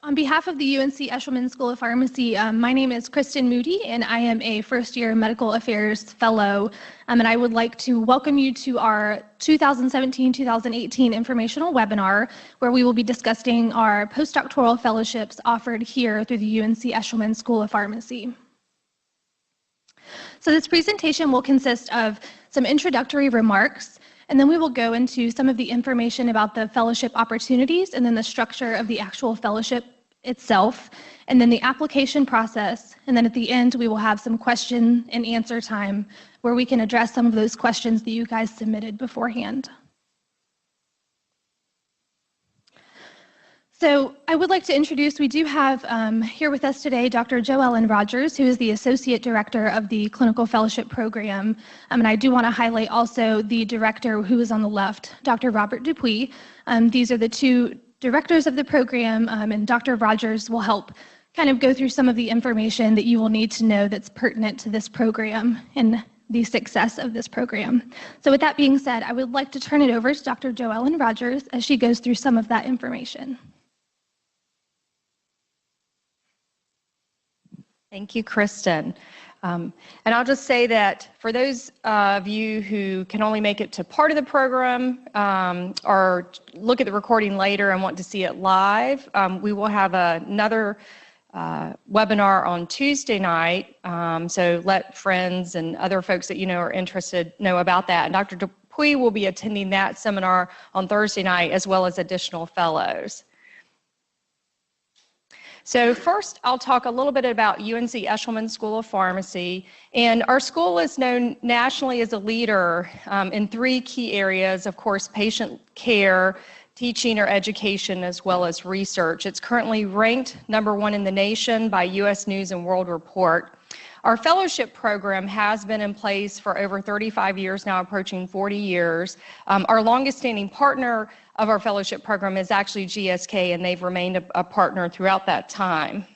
On behalf of the UNC Eshelman School of Pharmacy, my name is Kristen Moody, and I am a first-year Medical Affairs Fellow, and I would like to welcome you to our 2017-2018 informational webinar, where we will be discussing our postdoctoral fellowships offered here through the UNC Eshelman School of Pharmacy. So this presentation will consist of some introductory remarks, and then we will go into some of the information about the fellowship opportunities and then the structure of the actual fellowship itself, and then the application process, and then at the end we will have some question and answer time where we can address some of those questions that you guys submitted beforehand. So I would like to introduce, we do have here with us today Dr. Joellen Rogers, who is the Associate Director of the Clinical Fellowship Program. And I do want to highlight also the director who is on the left, Dr. Robert Dupuis. These are the two directors of the program, and Dr. Rogers will help kind of go through some of the information that you will need to know that's pertinent to this program and the success of this program. So with that being said, I would like to turn it over to Dr. Joellen Rogers as she goes through some of that information. Thank you, Kristen. And I'll just say that for those of you who can only make it to part of the program or look at the recording later and want to see it live, we will have another webinar on Tuesday night. So let friends and other folks that you know are interested know about that. And Dr. Dupuis will be attending that seminar on Thursday night, as well as additional fellows. So first, I'll talk a little bit about UNC Eshelman School of Pharmacy. And our school is known nationally as a leader in three key areas, of course, patient care, teaching or education, as well as research. It's currently ranked #1 in the nation by US News and World Report. Our fellowship program has been in place for over 35 years now, approaching 40 years. Our longest standing partner of our fellowship program is actually GSK, and they've remained a partner throughout that time.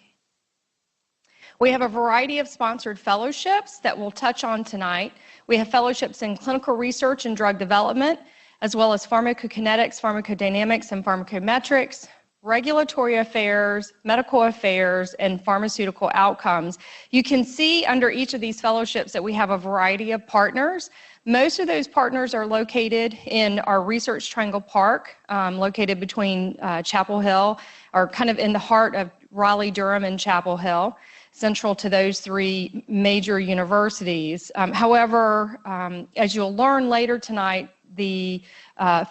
We have a variety of sponsored fellowships that we'll touch on tonight. We have fellowships in clinical research and drug development, as well as pharmacokinetics, pharmacodynamics, and pharmacometrics, regulatory affairs, medical affairs, and pharmaceutical outcomes. You can see under each of these fellowships that we have a variety of partners. Most of those partners are located in our Research Triangle Park, located between Chapel Hill, or kind of in the heart of Raleigh, Durham, and Chapel Hill, central to those three major universities. However, as you'll learn later tonight, the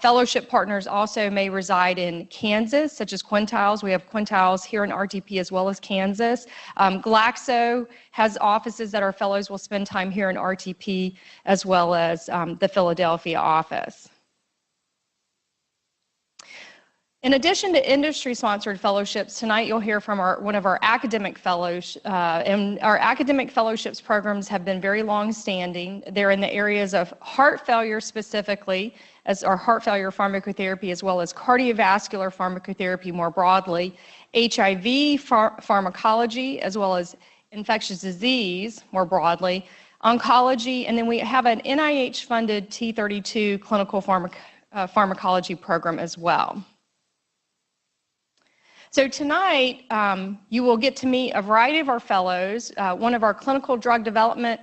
fellowship partners also may reside in Kansas, such as Quintiles. We have Quintiles here in RTP as well as Kansas. Glaxo has offices that our fellows will spend time here in RTP, as well as the Philadelphia office. In addition to industry-sponsored fellowships, tonight you'll hear from one of our academic fellows, and our academic fellowships programs have been very long-standing. They're in the areas of heart failure specifically, as our heart failure pharmacotherapy, as well as cardiovascular pharmacotherapy more broadly, HIV pharmacology, as well as infectious disease more broadly, oncology, and then we have an NIH-funded T32 clinical pharmacology program as well. So tonight, you will get to meet a variety of our fellows. One of our clinical development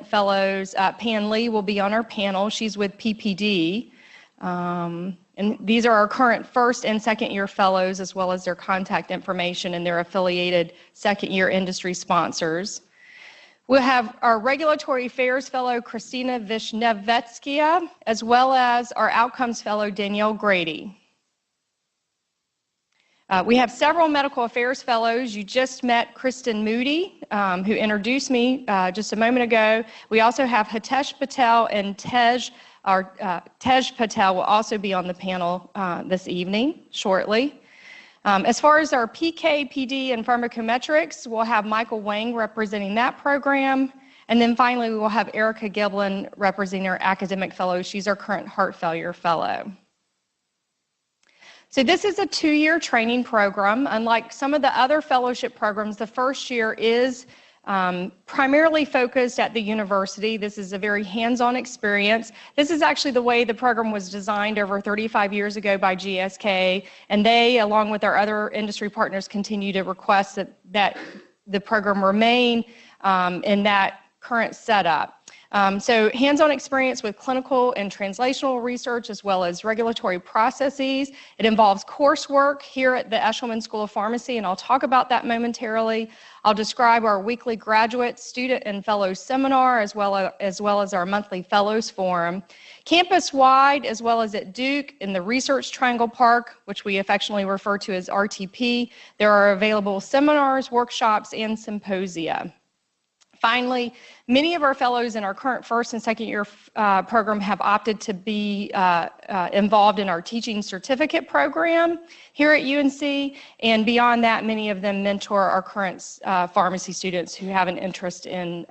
fellows, Pan Lee, will be on our panel. She's with PPD. And these are our current first and second year fellows, as well as their contact information and their affiliated second year industry sponsors. We'll have our regulatory affairs fellow, Christina Vishnevetskia, as well as our outcomes fellow, Danielle Grady. We have several medical affairs fellows. You just met Kristen Moody, who introduced me just a moment ago. We also have Hitesh Patel and Tej Patel will also be on the panel this evening, shortly. As far as our PK, PD, and pharmacometrics, we'll have Michael Wang representing that program. And then finally, we will have Erica Giblin representing our academic fellow. She's our current heart failure fellow. So this is a 2-year training program. Unlike some of the other fellowship programs, the first year is primarily focused at the university. This is a very hands-on experience. This is actually the way the program was designed over 35 years ago by GSK, and they, along with our other industry partners, continue to request that the program remain in that current setup. So hands-on experience with clinical and translational research as well as regulatory processes. It involves coursework here at the Eshelman School of Pharmacy, and I'll talk about that momentarily. I'll describe our weekly graduate, student, and fellows seminar as well as our monthly fellows forum. Campus-wide, as well as at Duke in the Research Triangle Park, which we affectionately refer to as RTP, there are available seminars, workshops, and symposia. Finally, many of our fellows in our current first and second year program have opted to be involved in our teaching certificate program here at UNC, and beyond that, many of them mentor our current pharmacy students who have an interest in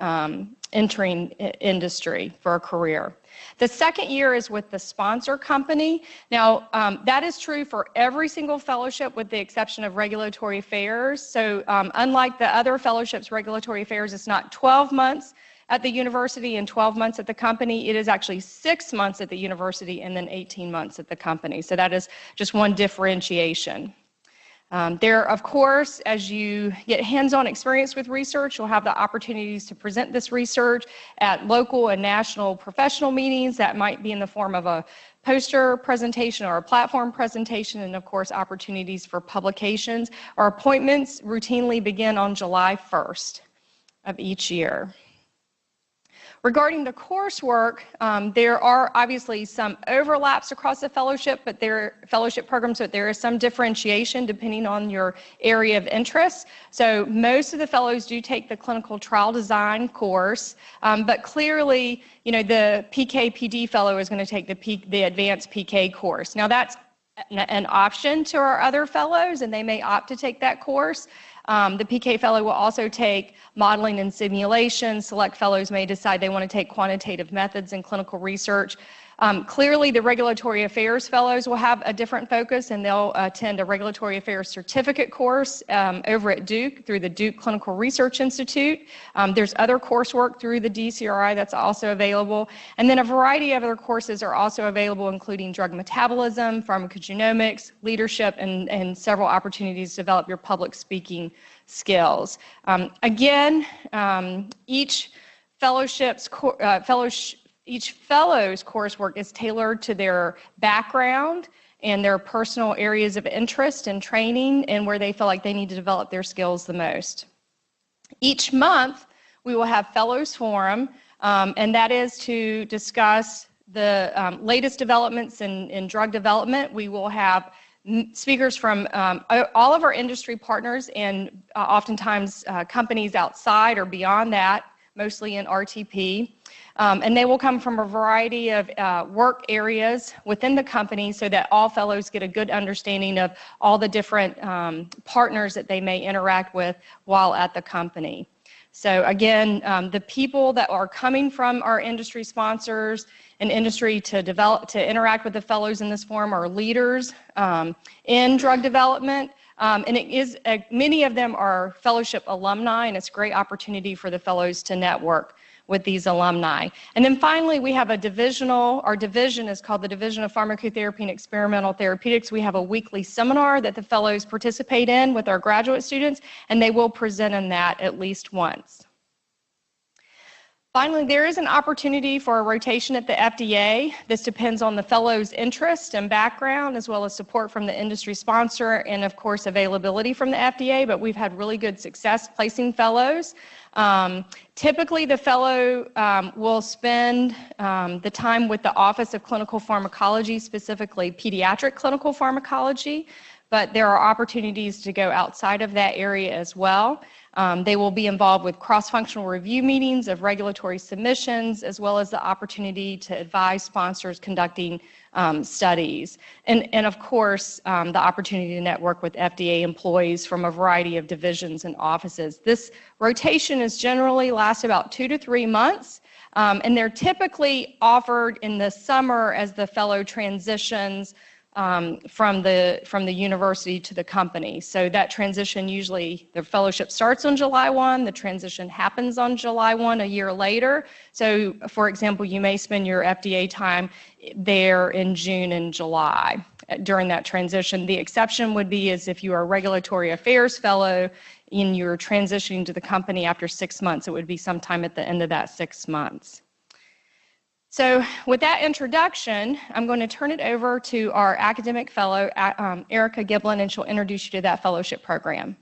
entering industry for a career. The second year is with the sponsor company. Now, that is true for every single fellowship with the exception of regulatory affairs. So unlike the other fellowships, regulatory affairs is not 12 months at the university and 12 months at the company. It is actually 6 months at the university and then 18 months at the company. So that is just one differentiation. There, of course, as you get hands-on experience with research, you'll have the opportunities to present this research at local and national professional meetings. That might be in the form of a poster presentation or a platform presentation, and of course, opportunities for publications. Our appointments routinely begin on July 1st of each year. Regarding the coursework, there are obviously some overlaps across the fellowship programs, but there is some differentiation depending on your area of interest. So most of the fellows do take the clinical trial design course, but clearly, the PK/PD fellow is going to take the advanced PK course. Now that's an option to our other fellows, and they may opt to take that course. The PK fellow will also take modeling and simulation. Select fellows may decide they want to take quantitative methods in clinical research. Clearly, the regulatory affairs fellows will have a different focus, and they'll attend a regulatory affairs certificate course over at Duke through the Duke Clinical Research Institute. There's other coursework through the DCRI that's also available. And then a variety of other courses are also available, including drug metabolism, pharmacogenomics, leadership, and several opportunities to develop your public speaking skills. Each fellow's coursework is tailored to their background and their personal areas of interest and training and where they feel like they need to develop their skills the most. Each month, we will have Fellows Forum, and that is to discuss the latest developments in drug development. We will have speakers from all of our industry partners and oftentimes companies outside or beyond that, mostly in RTP. And they will come from a variety of work areas within the company so that all fellows get a good understanding of all the different partners that they may interact with while at the company. So again, the people that are coming from our industry sponsors and industry to interact with the fellows in this forum are leaders in drug development. And many of them are fellowship alumni, and it's a great opportunity for the fellows to network with these alumni. And then finally, we have our division is called the Division of Pharmacotherapy and Experimental Therapeutics. We have a weekly seminar that the fellows participate in with our graduate students, and they will present in that at least once. Finally, there is an opportunity for a rotation at the FDA. This depends on the fellow's interest and background, as well as support from the industry sponsor and, of course, availability from the FDA, but we've had really good success placing fellows. Typically, the fellow will spend the time with the Office of Clinical Pharmacology, specifically pediatric clinical pharmacology, but there are opportunities to go outside of that area as well. They will be involved with cross-functional review meetings of regulatory submissions, as well as the opportunity to advise sponsors conducting studies. And of course, the opportunity to network with FDA employees from a variety of divisions and offices. This rotation is generally lasts about 2 to 3 months, and they're typically offered in the summer as the fellow transitions from the university to the company. So that transition, usually the fellowship starts on July 1, the transition happens on July 1 a year later. So for example, you may spend your FDA time there in June and July during that transition. The exception would be is if you are a regulatory affairs fellow and you're transitioning to the company after 6 months, it would be sometime at the end of that 6 months. So with that introduction, I'm going to turn it over to our academic fellow, Erica Giblin, and she'll introduce you to that fellowship program.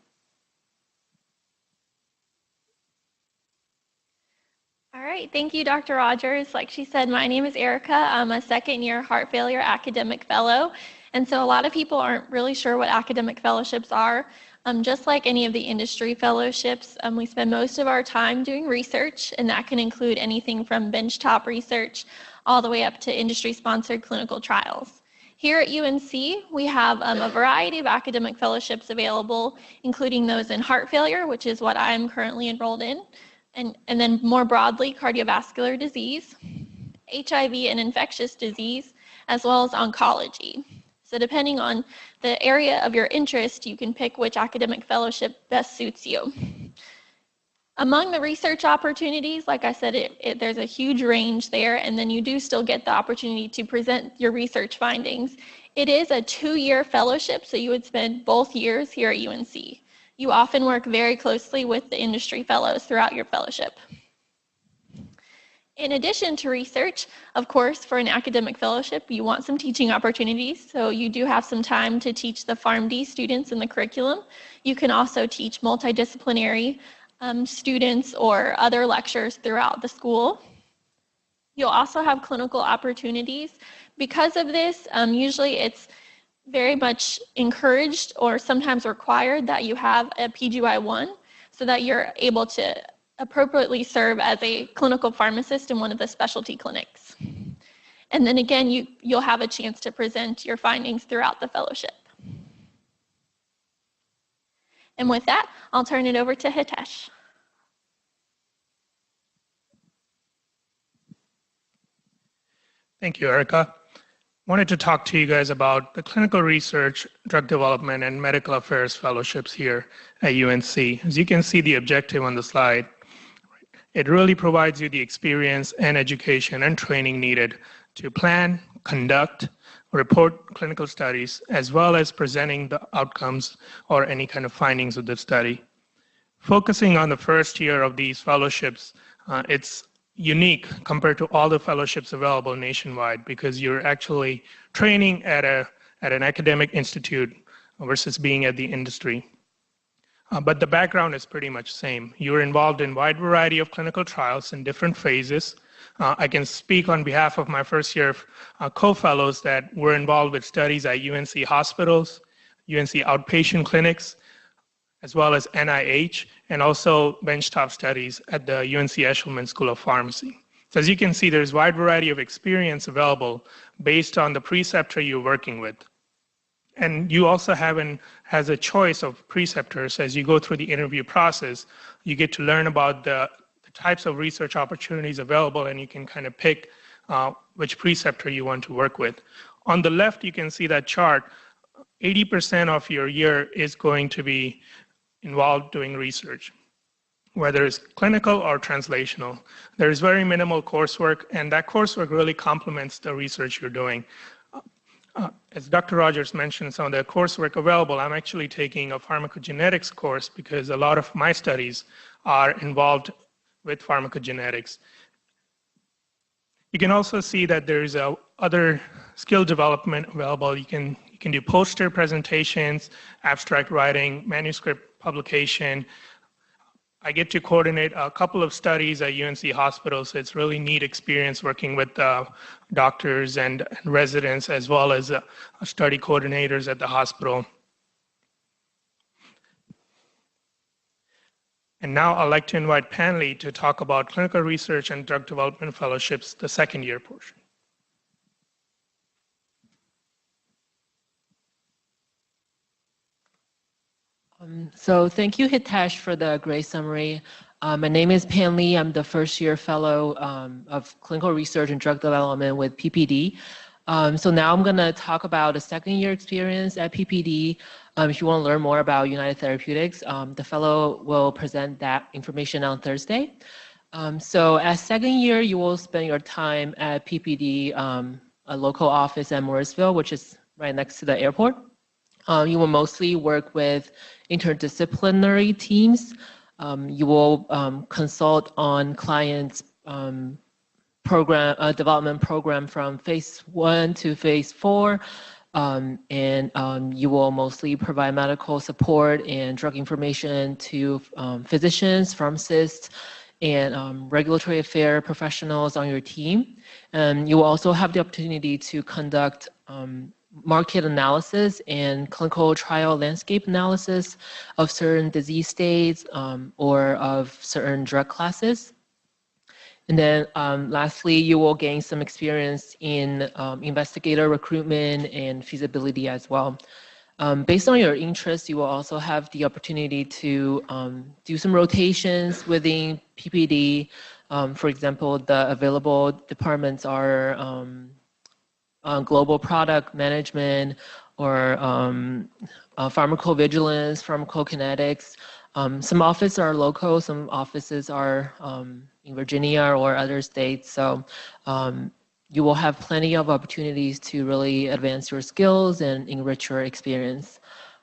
All right, thank you, Dr. Rogers. Like she said, my name is Erica. I'm a second-year heart failure academic fellow. And so a lot of people aren't really sure what academic fellowships are. Just like any of the industry fellowships, we spend most of our time doing research, and that can include anything from benchtop research all the way up to industry-sponsored clinical trials. Here at UNC, we have a variety of academic fellowships available, including those in heart failure, which is what I am currently enrolled in, and then more broadly, cardiovascular disease, HIV and infectious disease, as well as oncology. So depending on the area of your interest, you can pick which academic fellowship best suits you. Among the research opportunities, like I said, there's a huge range there, and then you do still get the opportunity to present your research findings. It is a 2-year fellowship, so you would spend both years here at UNC. You often work very closely with the industry fellows throughout your fellowship. In addition to research, of course, for an academic fellowship, you want some teaching opportunities, so you do have some time to teach the PharmD students in the curriculum. You can also teach multidisciplinary students or other lectures throughout the school. You'll also have clinical opportunities. Because of this, usually it's very much encouraged or sometimes required that you have a PGY1 so that you're able to appropriately serve as a clinical pharmacist in one of the specialty clinics. And then again, you'll have a chance to present your findings throughout the fellowship. And with that, I'll turn it over to Hitesh. Thank you, Erica. Wanted to talk to you guys about the clinical research, drug development, and medical affairs fellowships here at UNC. As you can see the objective on the slide, it really provides you the experience and education and training needed to plan, conduct, report clinical studies, as well as presenting the outcomes or any kind of findings of the study. Focusing on the first year of these fellowships, it's unique compared to all the fellowships available nationwide because you're actually training at an academic institute versus being at the industry. But the background is pretty much the same. You're involved in a wide variety of clinical trials in different phases. I can speak on behalf of my first year co-fellows that were involved with studies at UNC hospitals, UNC outpatient clinics, as well as NIH, and also benchtop studies at the UNC Eshelman School of Pharmacy. So as you can see, there's a wide variety of experience available based on the preceptor you're working with. And you also has a choice of preceptors as you go through the interview process. You get to learn about the types of research opportunities available, and you can kind of pick which preceptor you want to work with. On the left, you can see that chart. 80% of your year is going to be involved doing research, whether it's clinical or translational. There is very minimal coursework, and that coursework really complements the research you're doing. As Dr. Rogers mentioned, some of the coursework available, I'm actually taking a pharmacogenetics course because a lot of my studies are involved with pharmacogenetics. You can also see that there's other skill development available. You can do poster presentations, abstract writing, manuscript publication. I get to coordinate a couple of studies at UNC hospitals, so it's really neat experience working with doctors and residents as well as study coordinators at the hospital. And now I'd like to invite Panley to talk about clinical research and drug development fellowships, the second year portion. So thank you, Hitesh, for the great summary. My name is Panley. I'm the first year fellow of clinical research and drug development with PPD. So now I'm going to talk about a second-year experience at PPD. If you want to learn more about United Therapeutics, the fellow will present that information on Thursday. So as second year, you will spend your time at PPD, a local office at Morrisville, which is right next to the airport. You will mostly work with interdisciplinary teams. You will consult on clients' development program from phase 1 to phase 4. You will mostly provide medical support and drug information to physicians, pharmacists, and regulatory affair professionals on your team. You will also have the opportunity to conduct market analysis and clinical trial landscape analysis of certain disease states or of certain drug classes. And then lastly, you will gain some experience in investigator recruitment and feasibility as well. Based on your interests, you will also have the opportunity to do some rotations within PPD. For example, the available departments are global product management or pharmacovigilance, pharmacokinetics. Some offices are local, some offices are in Virginia or other states. So you will have plenty of opportunities to really advance your skills and enrich your experience.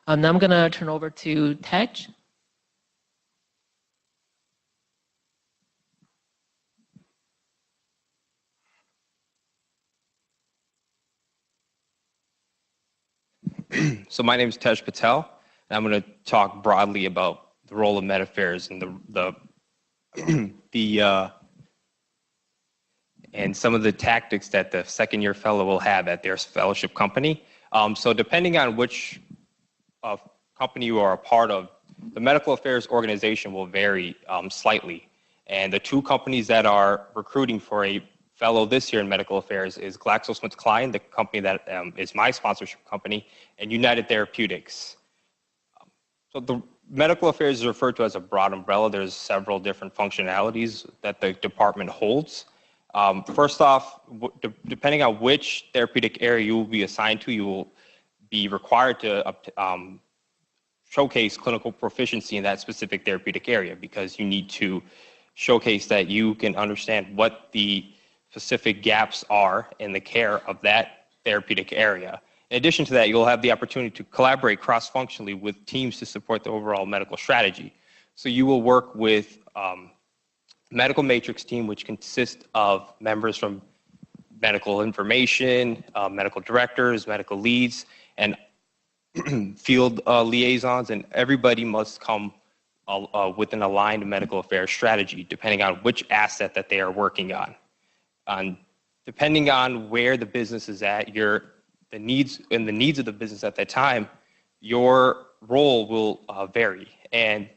Now I'm going to turn over to Tej. So my name is Tej Patel, and I'm going to talk broadly about the role of Med Affairs and and some of the tactics that the second-year fellow will have at their fellowship company. So depending on which company you are a part of, the medical affairs organization will vary slightly. And the two companies that are recruiting for a fellow this year in medical affairs is GlaxoSmithKline, the company that is my sponsorship company, and United Therapeutics. So the medical affairs is referred to as a broad umbrella. There's several different functionalities that the department holds. First off, depending on which therapeutic area you will be assigned to, you will be required to showcase clinical proficiency in that specific therapeutic area, because you need to showcase that you can understand what the specific gaps are in the care of that therapeutic area. In addition to that, you'll have the opportunity to collaborate cross-functionally with teams to support the overall medical strategy. So you will work with medical matrix team, which consists of members from medical information, medical directors, medical leads, and field liaisons, and everybody must come with an aligned medical affairs strategy, depending on which asset that they are working on. Depending on where the business is at, the needs of the business at that time, your role will vary. And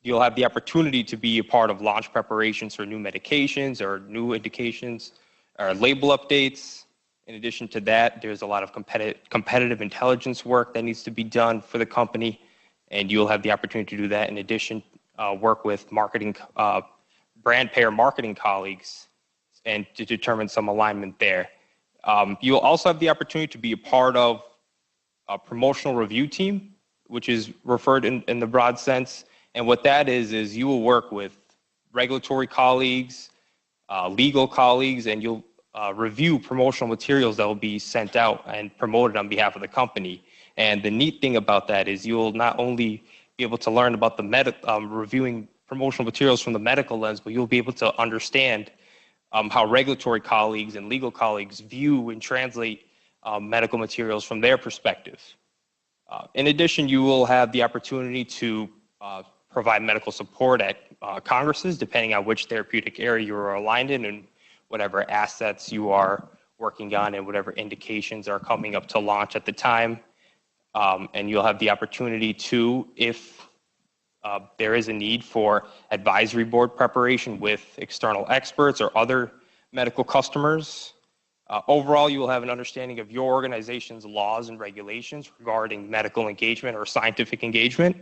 you'll have the opportunity to be a part of launch preparations for new medications or new indications or label updates. In addition to that, there's a lot of competitive intelligence work that needs to be done for the company, and you'll have the opportunity to do that. In addition, work with marketing, brand payer marketing colleagues, and to determine some alignment there. You'll also have the opportunity to be a part of a promotional review team, which is referred in the broad sense. And what that is you will work with regulatory colleagues, legal colleagues, and you'll review promotional materials that will be sent out and promoted on behalf of the company. And the neat thing about that is you'll not only be able to learn about the reviewing promotional materials from the medical lens, but you'll be able to understand how regulatory colleagues and legal colleagues view and translate medical materials from their perspective. In addition, you will have the opportunity to provide medical support at congresses, depending on which therapeutic area you are aligned in and whatever assets you are working on and whatever indications are coming up to launch at the time. And you'll have the opportunity to, if there is a need for advisory board preparation with external experts or other medical customers. Overall, you will have an understanding of your organization's laws and regulations regarding medical engagement or scientific engagement.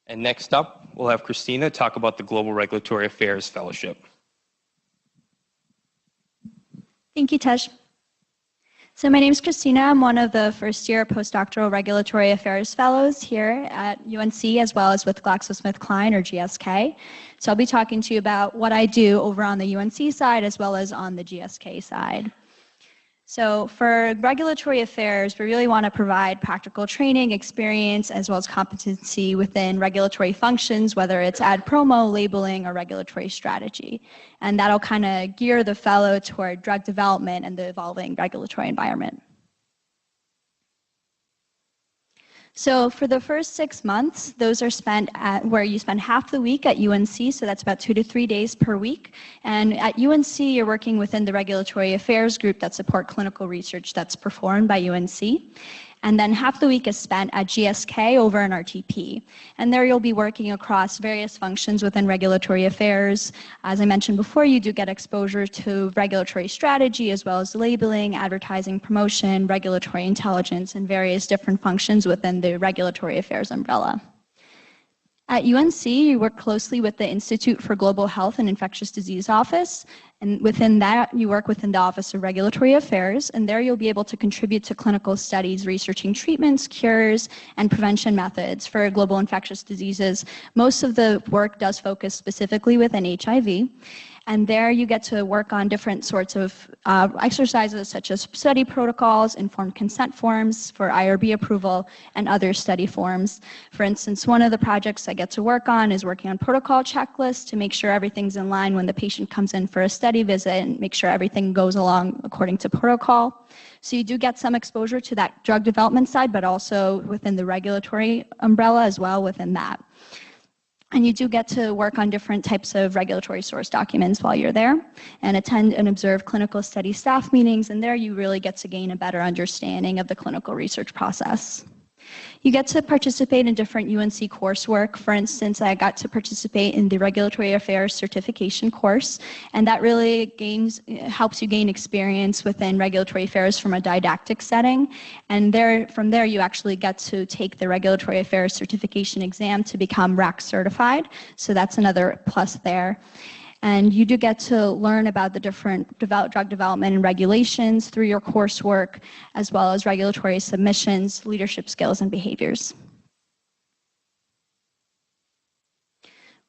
And next up, we'll have Christina talk about the Global Regulatory Affairs Fellowship. Thank you, Tej. So my name is Christina. I'm one of the first-year postdoctoral regulatory affairs fellows here at UNC, as well as with GlaxoSmithKline, or GSK. So I'll be talking to you about what I do over on the UNC side, as well as on the GSK side. So for regulatory affairs, we really want to provide practical training, experience, as well as competency within regulatory functions, whether it's ad promo, labeling, or regulatory strategy. And that'll kind of gear the fellow toward drug development and the evolving regulatory environment. So for the first 6 months, those are spent at where you spend half the week at UNC, so that's about 2 to 3 days per week. And at UNC, you're working within the regulatory affairs group that support clinical research that's performed by UNC. And then half the week is spent at GSK over in RTP. And there you'll be working across various functions within regulatory affairs. As I mentioned before, you do get exposure to regulatory strategy, as well as labeling, advertising, promotion, regulatory intelligence, and various different functions within the regulatory affairs umbrella. At UNC, you work closely with the Institute for Global Health and Infectious Disease Office, and within that, you work within the Office of Regulatory Affairs, and there you'll be able to contribute to clinical studies researching treatments, cures, and prevention methods for global infectious diseases. Most of the work does focus specifically within HIV. And there you get to work on different sorts of exercises, such as study protocols, informed consent forms for IRB approval, and other study forms. For instance, one of the projects I get to work on is working on protocol checklists to make sure everything's in line when the patient comes in for a study visit and make sure everything goes along according to protocol. So you do get some exposure to that drug development side, but also within the regulatory umbrella as well within that. And you do get to work on different types of regulatory source documents while you're there, and attend and observe clinical study staff meetings, and there you really get to gain a better understanding of the clinical research process. You get to participate in different UNC coursework. For instance, I got to participate in the Regulatory Affairs Certification course, and that really helps you gain experience within regulatory affairs from a didactic setting. And from there, you actually get to take the Regulatory Affairs Certification exam to become RAC certified. So that's another plus there. And you do get to learn about the different drug development and regulations through your coursework, as well as regulatory submissions, leadership skills, and behaviors.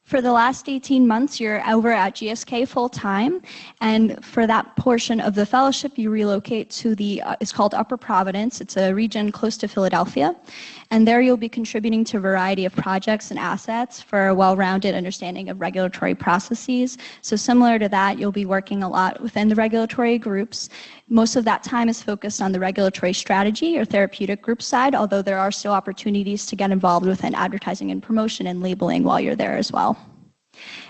For the last 18 months, you're over at GSK full-time, and for that portion of the fellowship, you relocate to it's called Upper Providence. It's a region close to Philadelphia, and there you'll be contributing to a variety of projects and assets for a well-rounded understanding of regulatory processes. So similar to that, you'll be working a lot within the regulatory groups. Most of that time is focused on the regulatory strategy or therapeutic group side, although there are still opportunities to get involved within advertising and promotion and labeling while you're there as well.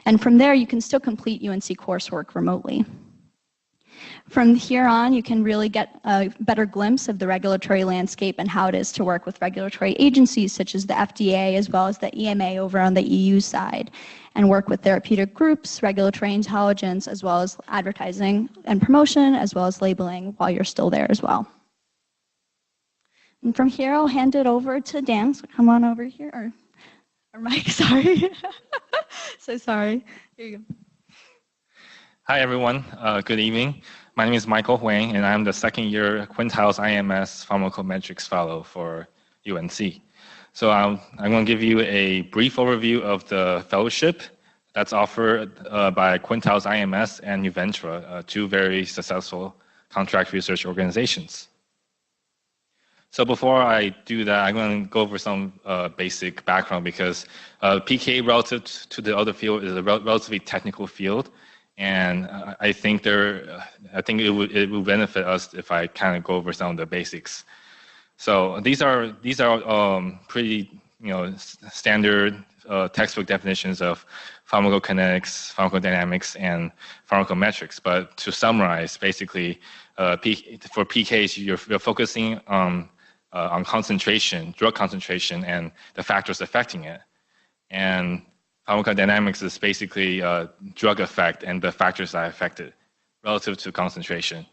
And from there, you can still complete UNC coursework remotely. From here on, you can really get a better glimpse of the regulatory landscape and how it is to work with regulatory agencies such as the FDA as well as the EMA over on the EU side, and work with therapeutic groups, regulatory intelligence, as well as advertising and promotion, as well as labeling while you're still there as well. And from here, I'll hand it over to Dan. So come on over here, or Mike, sorry. So sorry. Here you go. Hi, everyone. Good evening. My name is Michael Huang, and I'm the second-year Quintiles IMS Pharmacometrics Fellow for UNC. So I'm going to give you a brief overview of the fellowship that's offered by Quintiles IMS and Nuventra, two very successful contract research organizations. So before I do that, I'm going to go over some basic background because PK relative to the other field is a relatively technical field. And I think it would benefit us if I kind of go over some of the basics. So these are pretty standard textbook definitions of pharmacokinetics, pharmacodynamics, and pharmacometrics. But to summarize, basically, for PKs, you're focusing on concentration, drug concentration, and the factors affecting it. And pharmacodynamics is basically drug effect and the factors that affect it relative to concentration.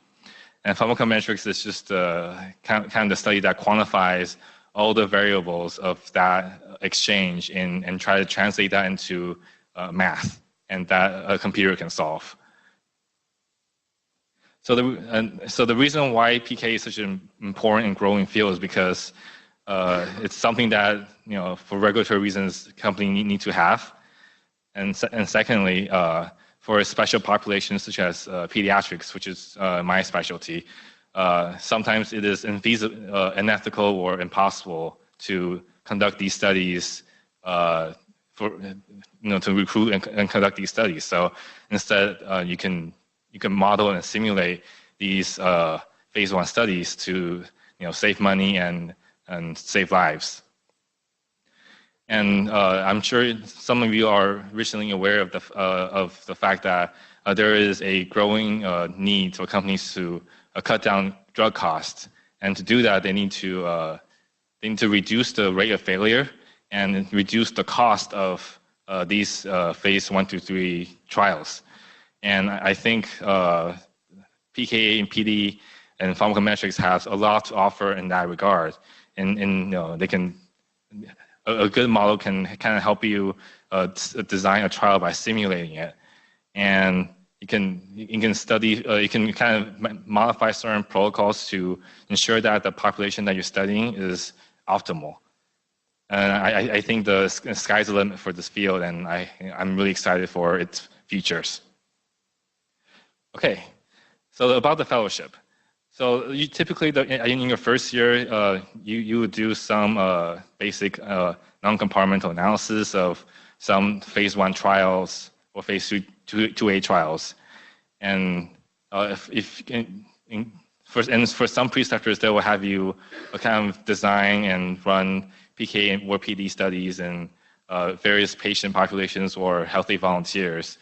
And pharmacometrics is just kind of the study that quantifies all the variables of that exchange and try to translate that into math and that a computer can solve. So the reason why PK is such an important and growing field is because it's something that, for regulatory reasons, companies need to have. And secondly, for special populations such as pediatrics, which is my specialty, sometimes it is unethical or impossible to conduct these studies to recruit and conduct these studies. So instead, you can model and simulate these phase 1 studies to save money and save lives. And I'm sure some of you are recently aware of the fact that there is a growing need for companies to cut down drug costs, and to do that, they need to reduce the rate of failure and reduce the cost of these phase 1 to 3 trials. And I think PK and PD and pharmacometrics has a lot to offer in that regard. And they can. A good model can kind of help you design a trial by simulating it, and you can study. You can kind of modify certain protocols to ensure that the population that you're studying is optimal. And I think the sky's the limit for this field, and I'm really excited for its futures. Okay, so about the fellowship. So you typically, in your first year, you would do some basic non-compartmental analysis of some phase 1 trials or phase 2A trials. And for some preceptors, they will have you kind of design and run PK or PD studies in various patient populations or healthy volunteers.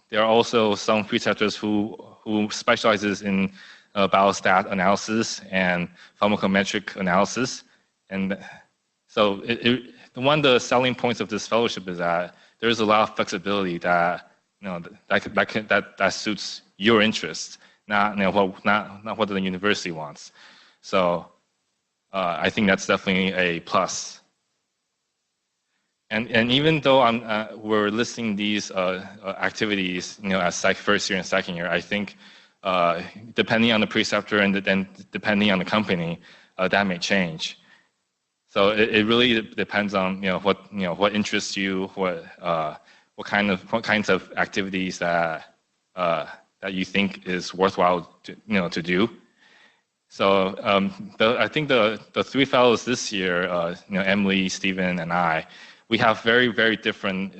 There are also some preceptors who specializes in biostat analysis and pharmacometric analysis. And so one of the selling points of this fellowship is that there's a lot of flexibility that that suits your interests, not what the university wants. So I think that's definitely a plus. And even though we're listing these activities, as first year and second year, I think depending on the preceptor and then depending on the company, that may change. So it really depends on what interests you, what kinds of activities that you think is worthwhile to do. So I think the 3 fellows this year, Emily, Stephen, and I, we have very, very different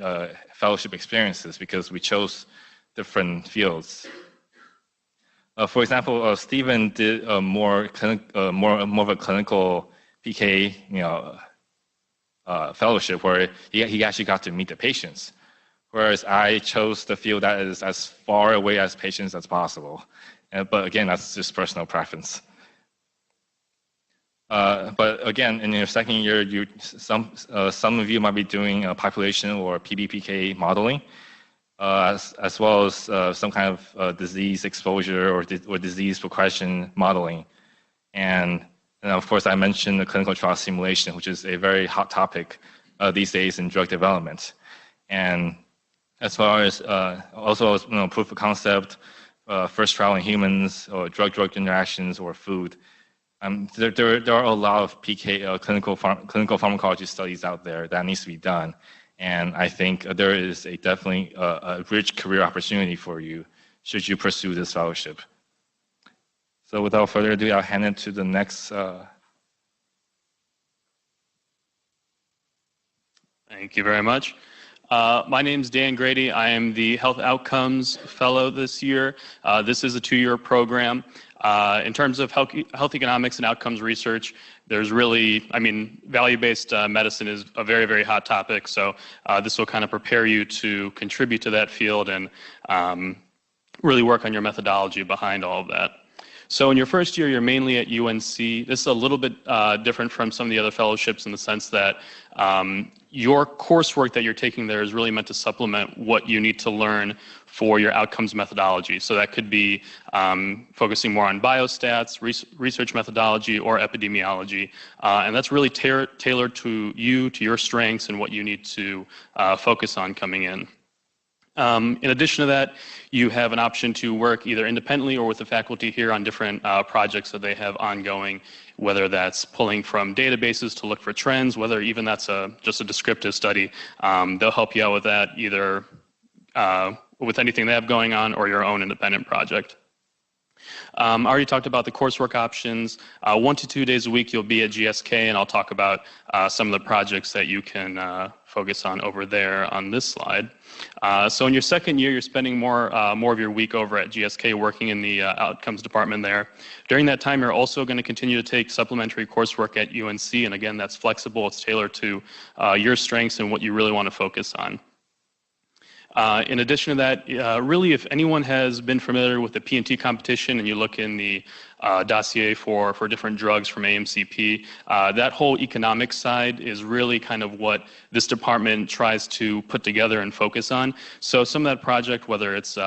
fellowship experiences because we chose different fields. For example, Stephen did more of a clinical PK, fellowship where he actually got to meet the patients, whereas I chose the field that is as far away as patients as possible. But again, that's just personal preference. But again, in your second year, some of you might be doing population or PBPK modeling, as well as some kind of disease exposure or disease progression modeling. And of course, I mentioned the clinical trial simulation, which is a very hot topic these days in drug development. And as far as also proof of concept, first trial in humans, or drug-drug interactions, or food. There are a lot of PK clinical pharmacology studies out there that needs to be done, and I think there is definitely a rich career opportunity for you should you pursue this fellowship. So without further ado, I'll hand it to the next. Thank you very much. My name is Dan Grady. I am the Health Outcomes Fellow this year. This is a 2-year program. In terms of health economics and outcomes research, there's really, value-based medicine is a very, very hot topic. So this will kind of prepare you to contribute to that field and really work on your methodology behind all of that. So in your first year, you're mainly at UNC. This is a little bit different from some of the other fellowships in the sense that your coursework that you're taking there is really meant to supplement what you need to learn for your outcomes methodology. So that could be focusing more on biostats, research methodology, or epidemiology. And that's really tailored to you, to your strengths, and what you need to focus on coming in. In addition to that, you have an option to work either independently or with the faculty here on different projects that they have ongoing, whether that's pulling from databases to look for trends, whether even that's just a descriptive study. They'll help you out with that either with anything they have going on or your own independent project. I already talked about the coursework options. 1 to 2 days a week you'll be at GSK, and I'll talk about some of the projects that you can focus on over there on this slide. So in your second year, you're spending more of your week over at GSK working in the outcomes department there. During that time, you're also going to continue to take supplementary coursework at UNC, and again, that's flexible. It's tailored to your strengths and what you really want to focus on. In addition to that, really, if anyone has been familiar with the P&T competition and you look in the dossier for different drugs from AMCP, that whole economics side is really kind of what this department tries to put together and focus on. So some of that project, whether it's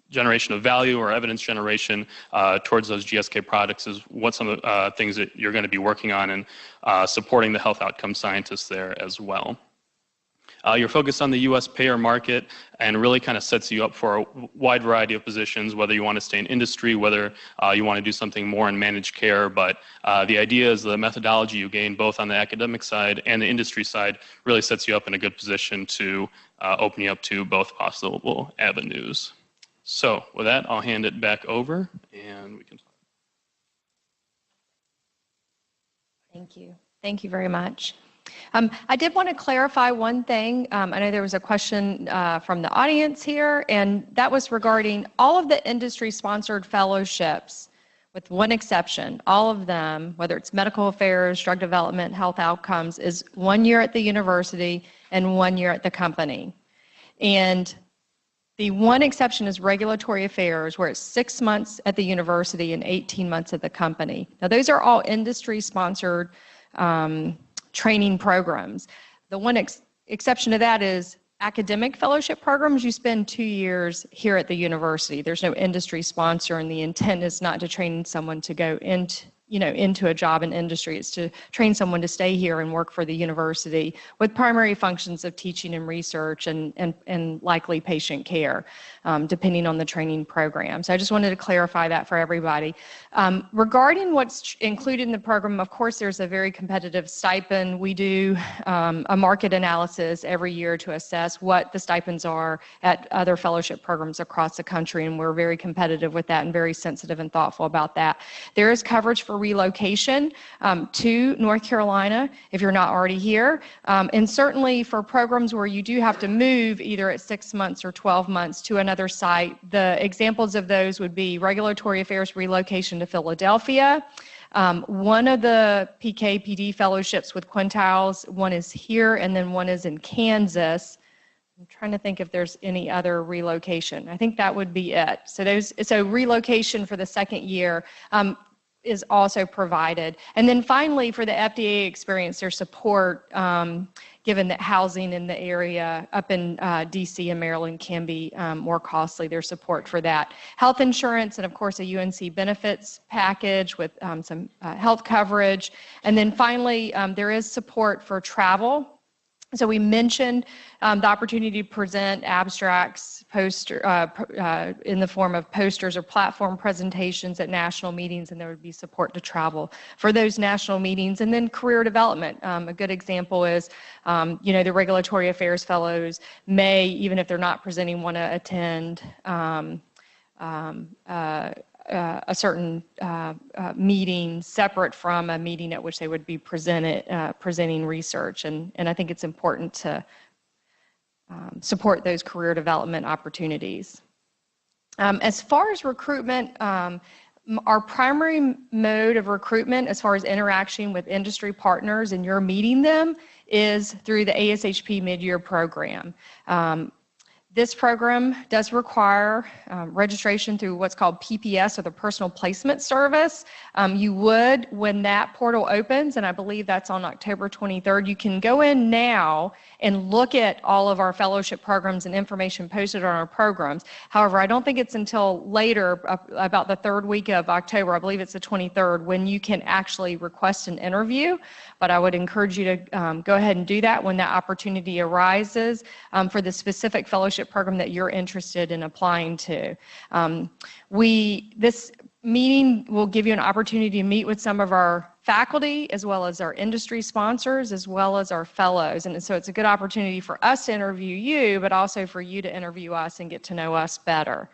generation of value or evidence generation towards those GSK products, is what some of the things that you're going to be working on and supporting the health outcome scientists there as well. You're focused on the U.S. payer market and really kind of sets you up for a wide variety of positions, whether you want to stay in industry, whether you want to do something more in managed care. But the idea is the methodology you gain both on the academic side and the industry side really sets you up in a good position to open you up to both possible avenues. So with that, I'll hand it back over and we can talk. Thank you. Thank you very much. I did want to clarify one thing. I know there was a question from the audience here, and that was regarding all of the industry-sponsored fellowships, with one exception. All of them, whether it's medical affairs, drug development, health outcomes, is 1 year at the university and 1 year at the company. And the one exception is regulatory affairs, where it's 6 months at the university and 18 months at the company. Now, those are all industry-sponsored training programs. The one exception to that is academic fellowship programs. You spend 2 years here at the university. There's no industry sponsor, and the intent is not to train someone to go into a job in industry. It's to train someone to stay here and work for the university with primary functions of teaching and research and likely patient care, depending on the training program. So I just wanted to clarify that for everybody. Regarding what's included in the program, of course, there's a very competitive stipend. We do a market analysis every year to assess what the stipends are at other fellowship programs across the country, and we're very competitive with that and very sensitive and thoughtful about that. There is coverage for relocation to North Carolina if you're not already here. And certainly for programs where you do have to move either at 6 months or 12 months to another site, the examples of those would be regulatory affairs relocation to Philadelphia. One of the PK/PD fellowships with Quintiles, one is here and then one is in Kansas. I'm trying to think if there's any other relocation. I think that would be it. So relocation for the second year is also provided. And then finally, for the FDA experience, there's support, given that housing in the area up in DC and Maryland can be more costly. There's support for that. Health insurance and, of course, a UNC benefits package with some health coverage. And then finally, there is support for travel. So we mentioned the opportunity to present abstracts, in the form of posters or platform presentations at national meetings, and there would be support to travel for those national meetings. And then career development. A good example is, the regulatory affairs fellows may, even if they're not presenting, want to attend a certain meeting separate from a meeting at which they would be presenting research. And I think it's important to support those career development opportunities. As far as recruitment, our primary mode of recruitment as far as interaction with industry partners and you're meeting them is through the ASHP mid-year program. This program does require registration through what's called PPS, or the Personal Placement Service. You would, when that portal opens, and I believe that's on October 23rd, you can go in now and look at all of our fellowship programs and information posted on our programs. However, I don't think it's until later, about the third week of October, I believe it's the 23rd, when you can actually request an interview. But I would encourage you to go ahead and do that when that opportunity arises. For the specific fellowship fellowship program that you're interested in applying to. This meeting will give you an opportunity to meet with some of our faculty, as well as our industry sponsors, as well as our fellows. And so it's a good opportunity for us to interview you, but also for you to interview us and get to know us better.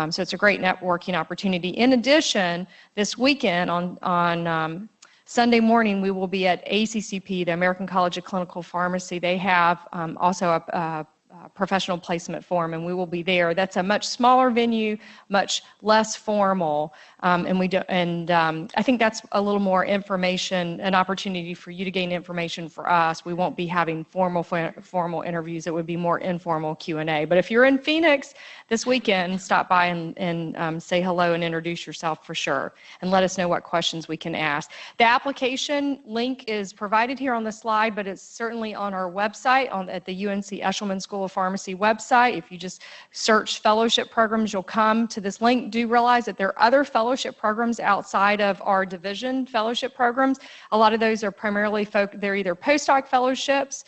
So it's a great networking opportunity. In addition, this weekend on Sunday morning, we will be at ACCP, the American College of Clinical Pharmacy. They have also a professional placement forum, and we will be there. That's a much smaller venue, much less formal, and I think that's a little more information, an opportunity for you to gain information for us. We won't be having formal interviews. It would be more informal Q&A. But if you're in Phoenix this weekend, stop by and say hello and introduce yourself for sure, and let us know what questions we can ask. The application link is provided here on the slide, but it's certainly on our website at the UNC Eshelman School of Pharmacy website. If you just search fellowship programs, you'll come to this link. Do realize that there are other fellowship programs outside of our division fellowship programs. A lot of those are primarily they're either postdoc fellowships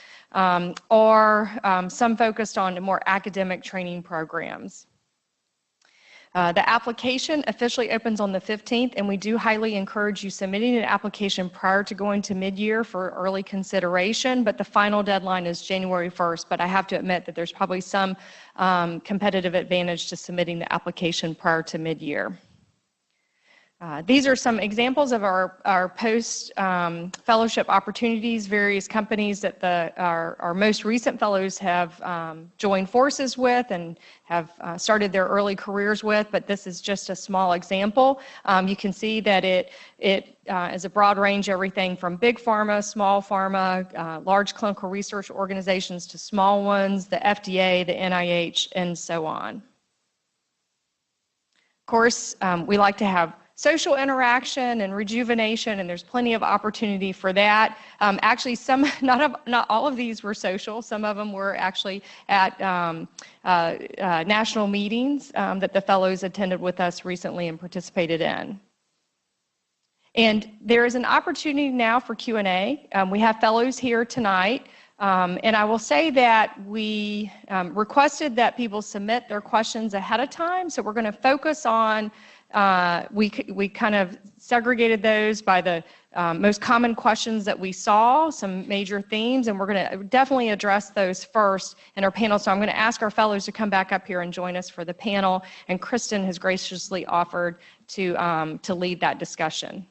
or some focused on more academic training programs. The application officially opens on the 15th, and we do highly encourage you submitting an application prior to going to mid-year for early consideration, but the final deadline is January 1st, but I have to admit that there's probably some competitive advantage to submitting the application prior to mid-year. These are some examples of our post-fellowship opportunities, various companies that our most recent fellows have joined forces with and have started their early careers with, but this is just a small example. You can see that it is a broad range, everything from big pharma, small pharma, large clinical research organizations to small ones, the FDA, the NIH, and so on. Of course, we like to have social interaction and rejuvenation, and there's plenty of opportunity for that. Actually, not all of these were social. Some of them were actually at national meetings that the fellows attended with us recently and participated in. And there is an opportunity now for Q&A. We have fellows here tonight. And I will say that we requested that people submit their questions ahead of time. So we're going to focus on we kind of segregated those by the most common questions that we saw, some major themes, and we're going to definitely address those first in our panel. So I'm going to ask our fellows to come back up here and join us for the panel, and Kristen has graciously offered to lead that discussion.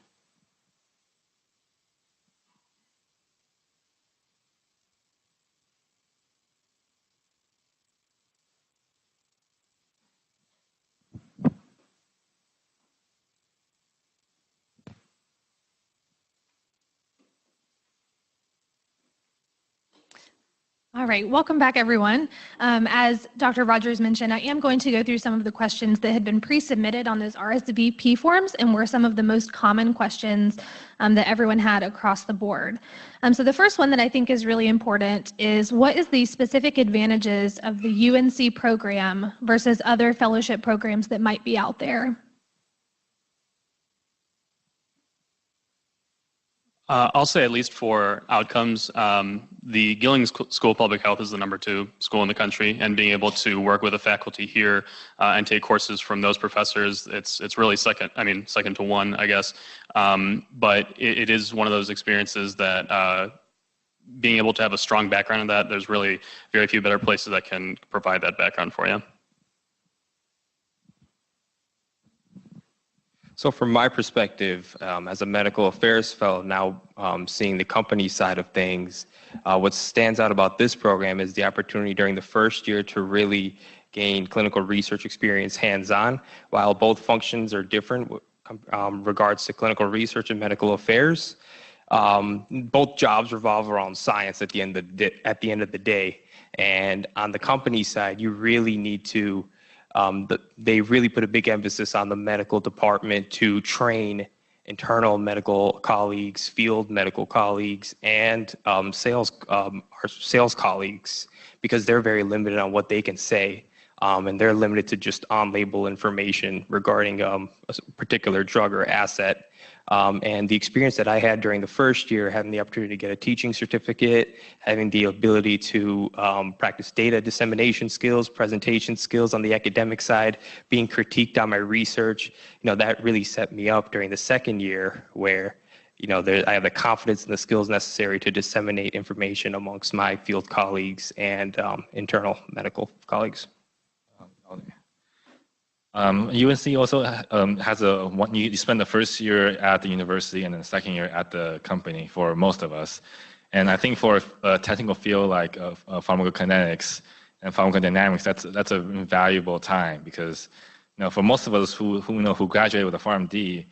All right, welcome back, everyone. As Dr. Rogers mentioned, I am going to go through some of the questions that had been pre-submitted on those RSVP forms and were some of the most common questions that everyone had across the board. So the first one that I think is really important is, what is the specific advantages of the UNC program versus other fellowship programs that might be out there? I'll say, at least for outcomes, the Gillings School of Public Health is the #2 school in the country, and being able to work with the faculty here and take courses from those professors, it's really second to one, I guess. But it is one of those experiences that being able to have a strong background in that, there's really very few better places that can provide that background for you. So from my perspective, as a medical affairs fellow, now seeing the company side of things, what stands out about this program is the opportunity during the first year to really gain clinical research experience hands-on. While both functions are different regards to clinical research and medical affairs, both jobs revolve around science at the end of the day. And on the company side, you really need to they really put a big emphasis on the medical department to train internal medical colleagues, field medical colleagues, and sales colleagues, because they're very limited on what they can say and they're limited to just on-label information regarding a particular drug or asset. And the experience that I had during the first year, having the opportunity to get a teaching certificate, having the ability to practice data dissemination skills, presentation skills on the academic side, being critiqued on my research, that really set me up during the second year where I have the confidence and the skills necessary to disseminate information amongst my field colleagues and internal medical colleagues. UNC also has you spend the first year at the university and then the second year at the company for most of us. And I think for a technical field like pharmacokinetics and pharmacodynamics, that's a valuable time because for most of us who graduate with a PharmD,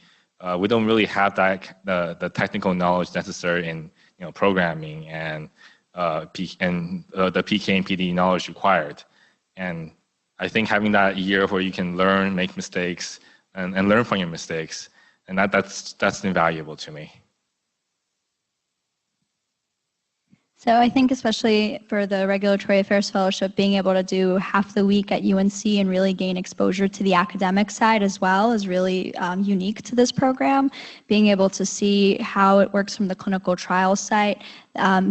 we don't really have the technical knowledge necessary in programming and the PK and PD knowledge required. And I think having that year where you can learn, make mistakes, and learn from your mistakes, and that's invaluable to me. So I think especially for the Regulatory Affairs Fellowship, being able to do half the week at UNC and really gain exposure to the academic side as well is really unique to this program. Being able to see how it works from the clinical trial site,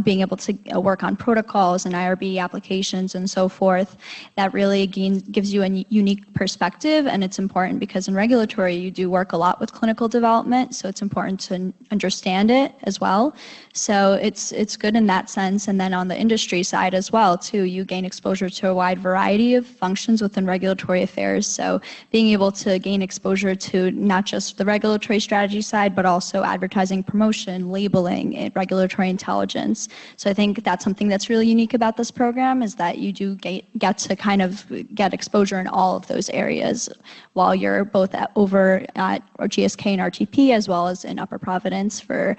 being able to work on protocols and IRB applications and so forth, that really gives you a unique perspective. And it's important because in regulatory, you do work a lot with clinical development, so it's important to understand it as well. So it's good in that sense. And then on the industry side as well, too, you gain exposure to a wide variety of functions within regulatory affairs. So being able to gain exposure to not just the regulatory strategy side, but also advertising, promotion, labeling, regulatory intelligence. So I think that's something that's really unique about this program is that you do get to kind of get exposure in all of those areas while you're both over at GSK and RTP as well as in Upper Providence for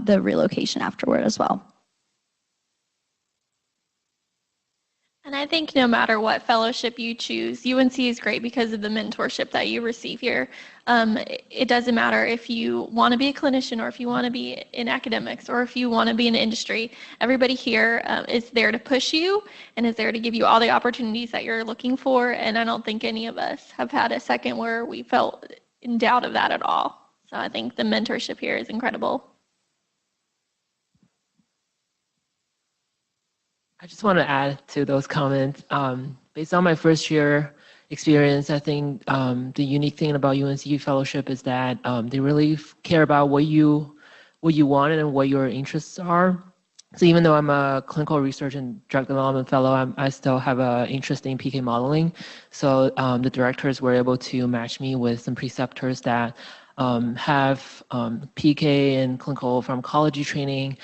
the relocation afterward as well. And I think no matter what fellowship you choose, UNC is great because of the mentorship that you receive here. It doesn't matter if you want to be a clinician or if you want to be in academics or if you want to be in industry. Everybody here is there to push you and is there to give you all the opportunities that you're looking for. And I don't think any of us have had a second where we felt in doubt of that at all. So I think the mentorship here is incredible. I just want to add to those comments. Based on my first year experience, I think the unique thing about UNC Fellowship is that they really care about what you want and what your interests are. So even though I'm a clinical research and drug development fellow, I still have an interest in PK modeling. So the directors were able to match me with some preceptors that have PK and clinical pharmacology training.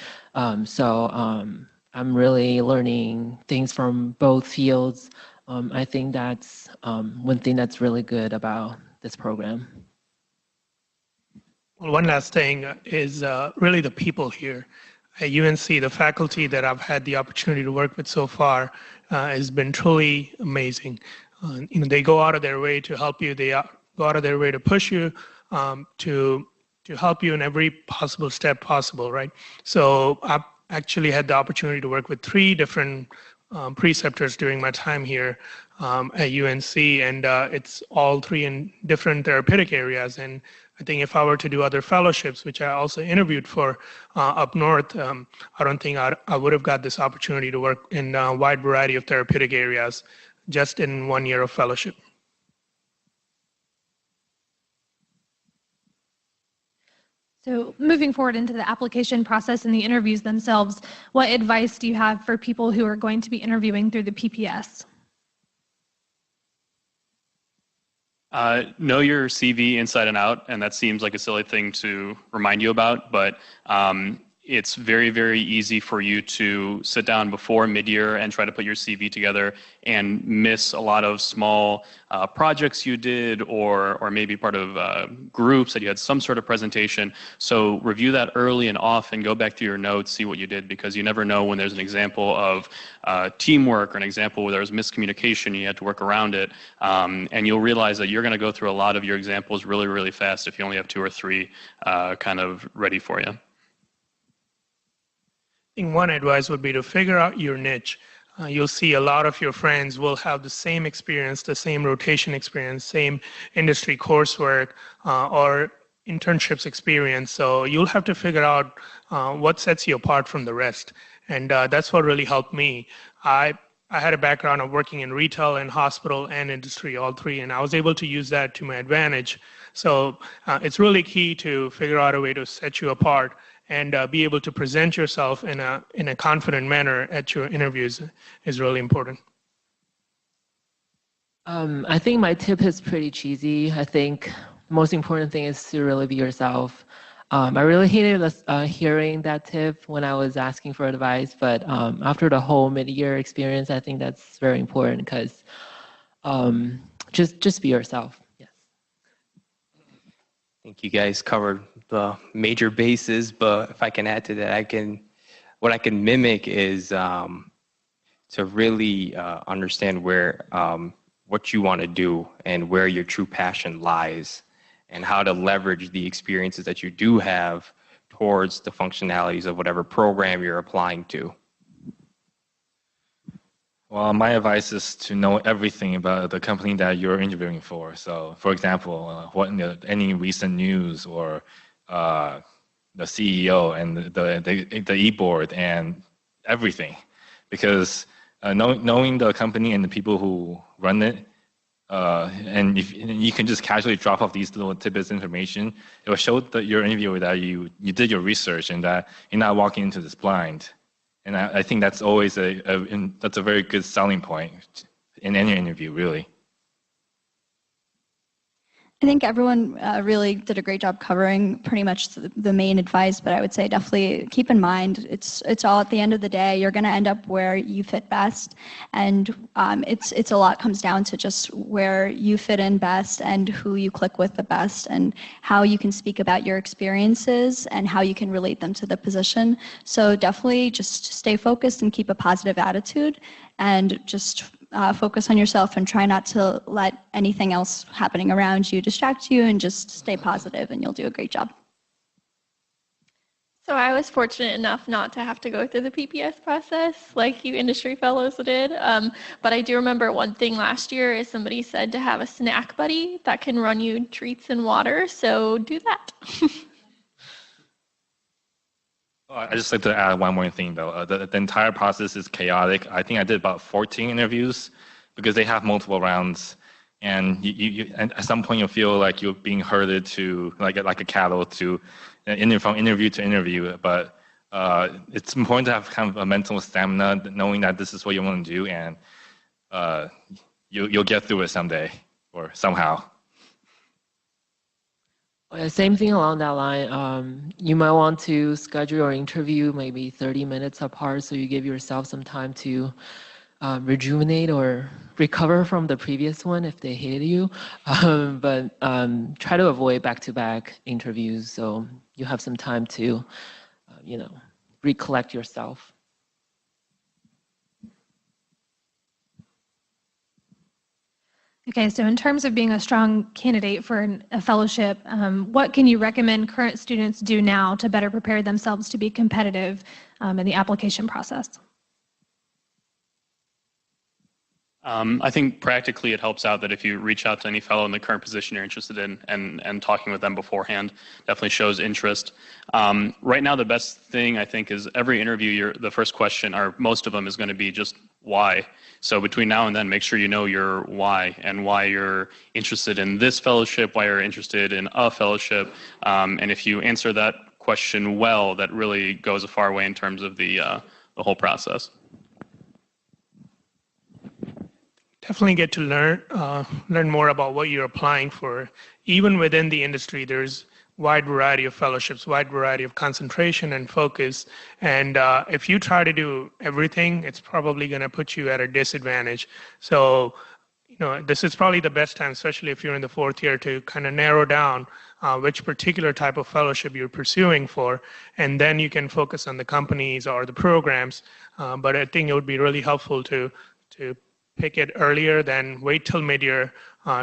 I'm really learning things from both fields. I think that's one thing that's really good about this program. Well, one last thing is really the people here. At UNC, the faculty that I've had the opportunity to work with so far has been truly amazing. They go out of their way to help you. They go out of their way to push you, to help you in every possible step possible, right? So I've actually had the opportunity to work with 3 different preceptors during my time here at UNC, and it's all 3 in different therapeutic areas. And I think if I were to do other fellowships, which I also interviewed for up north, I don't think I would have got this opportunity to work in a wide variety of therapeutic areas just in 1 year of fellowship. So moving forward into the application process and the interviews themselves, what advice do you have for people who are going to be interviewing through the PPS? Know your CV inside and out, and that seems like a silly thing to remind you about, but it's very, very easy for you to sit down before mid-year and try to put your CV together and miss a lot of small projects you did or maybe part of groups that you had some sort of presentation. So review that early and often, go back through your notes, see what you did, because you never know when there's an example of teamwork or an example where there was miscommunication and you had to work around it. And you'll realize that you're going to go through a lot of your examples really, really fast if you only have 2 or 3 kind of ready for you. I think one advice would be to figure out your niche. you'll see a lot of your friends will have the same experience, the same rotation experience, same industry coursework, or internships experience. So you'll have to figure out what sets you apart from the rest. And that's what really helped me. I had a background of working in retail and hospital and industry, all three, and I was able to use that to my advantage. So it's really key to figure out a way to set you apart and be able to present yourself in a confident manner at your interviews is really important. I think my tip is pretty cheesy. I think the most important thing is to really be yourself. I really hated hearing that tip when I was asking for advice, but after the whole mid-year experience, I think that's very important because just be yourself. Yes. I think you guys covered the major bases, but if I can add to that, what I can mimic is to really understand where what you want to do and where your true passion lies, and how to leverage the experiences that you do have towards the functionalities of whatever program you're applying to. Well, my advice is to know everything about the company that you're interviewing for. So, for example, any recent news or the CEO and the e-board and everything, because knowing the company and the people who run it, and if you can just casually drop off these little tidbits of information, it will show your interviewer that you did your research and that you're not walking into this blind. And I think that's always that's a very good selling point in any interview, really. I think everyone really did a great job covering pretty much the main advice, but I would say definitely keep in mind it's all at the end of the day. You're going to end up where you fit best, and it's a lot comes down to just where you fit in best and who you click with the best, and how you can speak about your experiences and how you can relate them to the position. So definitely just stay focused and keep a positive attitude, and just focus on yourself and try not to let anything else happening around you distract you, and just stay positive and you'll do a great job. So I was fortunate enough not to have to go through the PPS process like you industry fellows did. But I do remember one thing last year is somebody said to have a snack buddy that can run you treats and water. So do that. I just like to add one more thing though. The entire process is chaotic. I think I did about 14 interviews because they have multiple rounds, and and at some point you feel like you're being herded to like a cattle to from interview to interview. But it's important to have kind of a mental stamina, knowing that this is what you want to do, and you'll get through it someday or somehow. Same thing along that line. You might want to schedule your interview maybe 30 minutes apart so you give yourself some time to rejuvenate or recover from the previous one if they hated you. But try to avoid back-to-back interviews so you have some time to, recollect yourself. Okay, so in terms of being a strong candidate for a fellowship, what can you recommend current students do now to better prepare themselves to be competitive in the application process? I think practically it helps out that if you reach out to any fellow in the current position you're interested in and talking with them beforehand definitely shows interest. Right now, the best thing I think is every interview, the first question, or most of them, is going to be just why. So between now and then, make sure you know your why and why you're interested in this fellowship, why you're interested in a fellowship. And if you answer that question well, that really goes a far way in terms of the whole process. Definitely get to learn more about what you're applying for. Even within the industry, there's wide variety of fellowships, wide variety of concentration and focus. And if you try to do everything, it's probably going to put you at a disadvantage. So, this is probably the best time, especially if you're in the fourth year, to kind of narrow down which particular type of fellowship you're pursuing for, and then you can focus on the companies or the programs. But I think it would be really helpful to pick it earlier than wait till mid-year,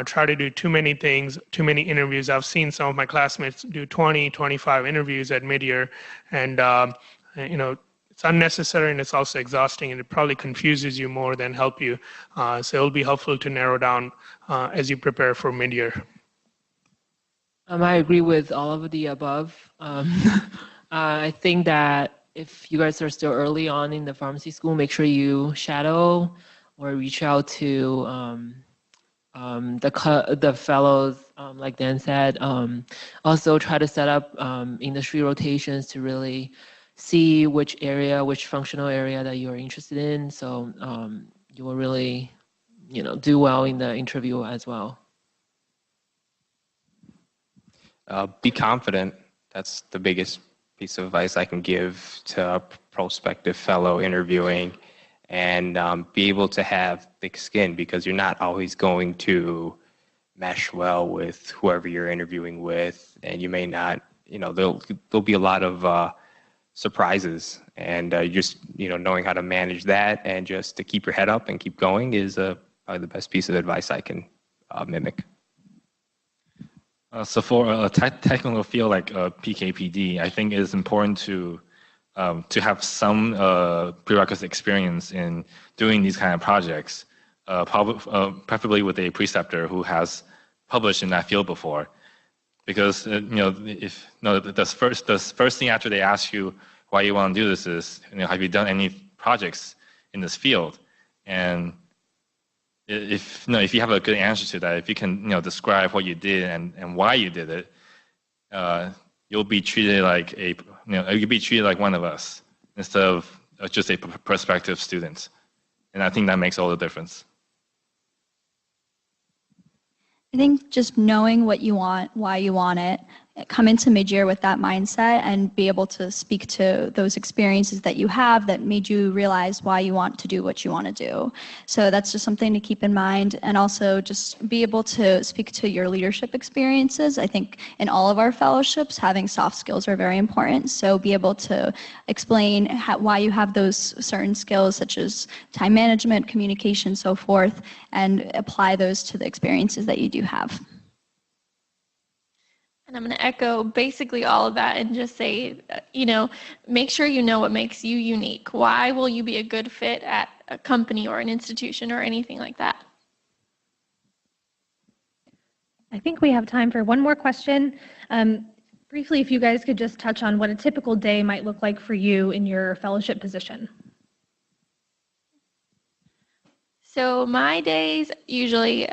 try to do too many things, too many interviews. I've seen some of my classmates do 20, 25 interviews at mid-year, and it's unnecessary and it's also exhausting, and it probably confuses you more than help you. So it'll be helpful to narrow down as you prepare for mid-year. I agree with all of the above. I think that if you guys are still early on in the pharmacy school, make sure you shadow or reach out to the fellows, like Dan said. Also try to set up industry rotations to really see which functional area that you're interested in. So you will really, do well in the interview as well. Be confident. That's the biggest piece of advice I can give to a prospective fellow interviewing, and be able to have thick skin, because you're not always going to mesh well with whoever you're interviewing with, and you may not, there'll be a lot of surprises, and just knowing how to manage that and just to keep your head up and keep going is probably the best piece of advice I can mimic. So for a technical field like PKPD, I think it is important to have some prerequisite experience in doing these kind of projects, preferably with a preceptor who has published in that field before. Because the first thing after they ask you why you want to do this is, have you done any projects in this field? And if you have a good answer to that, if you can describe what you did and why you did it, you'll be treated like you'll be treated like one of us instead of just a prospective student. And I think that makes all the difference. I think just knowing what you want, why you want it, come into mid-year with that mindset and be able to speak to those experiences that you have that made you realize why you want to do what you want to do. So that's just something to keep in mind, and also just be able to speak to your leadership experiences. I think in all of our fellowships, having soft skills are very important. So be able to explain why you have those certain skills, such as time management, communication, so forth, and apply those to the experiences that you do have. And I'm going to echo basically all of that and just say, make sure you know what makes you unique. Why will you be a good fit at a company or an institution or anything like that? I think we have time for one more question. Briefly, if you guys could just touch on what a typical day might look like for you in your fellowship position. So my days usually,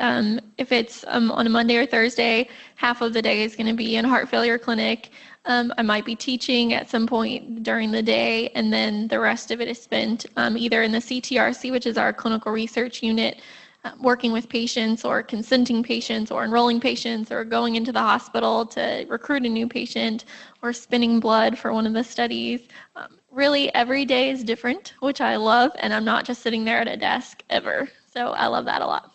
if it's on a Monday or Thursday, half of the day is going to be in heart failure clinic. I might be teaching at some point during the day, and then the rest of it is spent either in the CTRC, which is our clinical research unit, working with patients or consenting patients or enrolling patients or going into the hospital to recruit a new patient or spinning blood for one of the studies. Really, every day is different, which I love, and I'm not just sitting there at a desk ever. So I love that a lot.